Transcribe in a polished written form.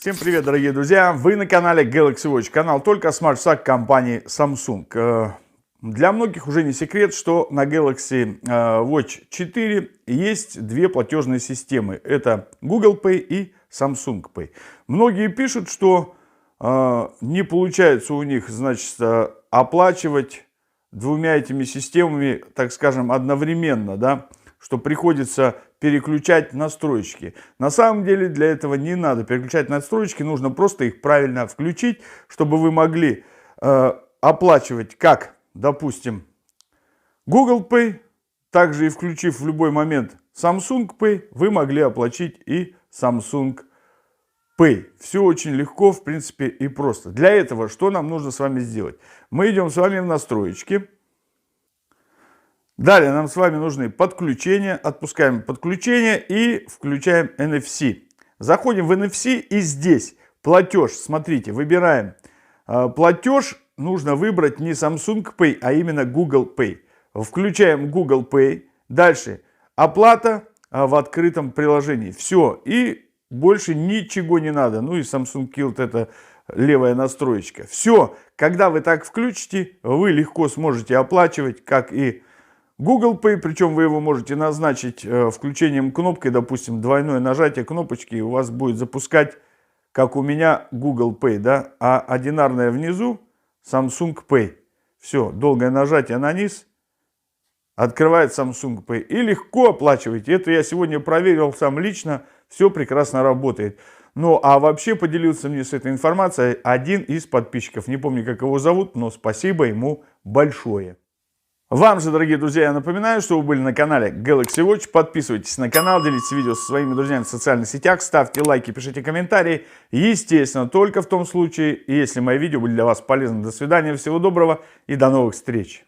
Всем привет, дорогие друзья! Вы на канале Galaxy Watch, канал только смарт-шаг компании Samsung. Для многих уже не секрет, что на Galaxy Watch 4 есть две платежные системы. Это Google Pay и Samsung Pay. Многие пишут, что не получается у них, значит, оплачивать двумя этими системами, так скажем, одновременно, да, что приходится переключать настройки. На самом деле для этого не надо переключать настройки, нужно просто их правильно включить, чтобы вы могли оплачивать как, допустим, Google Pay, также и включив в любой момент Samsung Pay, вы могли оплатить и Samsung Pay. Все очень легко, в принципе, и просто. Для этого что нам нужно с вами сделать? Мы идем с вами в настройки. Далее нам с вами нужны подключения. Отпускаем подключение и включаем NFC. Заходим в NFC и здесь платеж. Смотрите, выбираем платеж. Нужно выбрать не Samsung Pay, а именно Google Pay. Включаем Google Pay. Дальше оплата в открытом приложении. Все. И больше ничего не надо. Ну и Samsung Kilt — это левая настроечка. Все. Когда вы так включите, вы легко сможете оплачивать, как и Google Pay, причем вы его можете назначить включением кнопкой, допустим, двойное нажатие кнопочки, и у вас будет запускать, как у меня, Google Pay, да, а одинарное внизу Samsung Pay. Все, долгое нажатие на низ открывает Samsung Pay и легко оплачиваете. Это я сегодня проверил сам лично, все прекрасно работает. Ну, а вообще поделился мне с этой информацией один из подписчиков. Не помню, как его зовут, но спасибо ему большое. Вам же, дорогие друзья, я напоминаю, что вы были на канале Galaxy Watch. Подписывайтесь на канал, делитесь видео со своими друзьями в социальных сетях, ставьте лайки, пишите комментарии. Естественно, только в том случае, если мои видео были для вас полезны. До свидания, всего доброго и до новых встреч.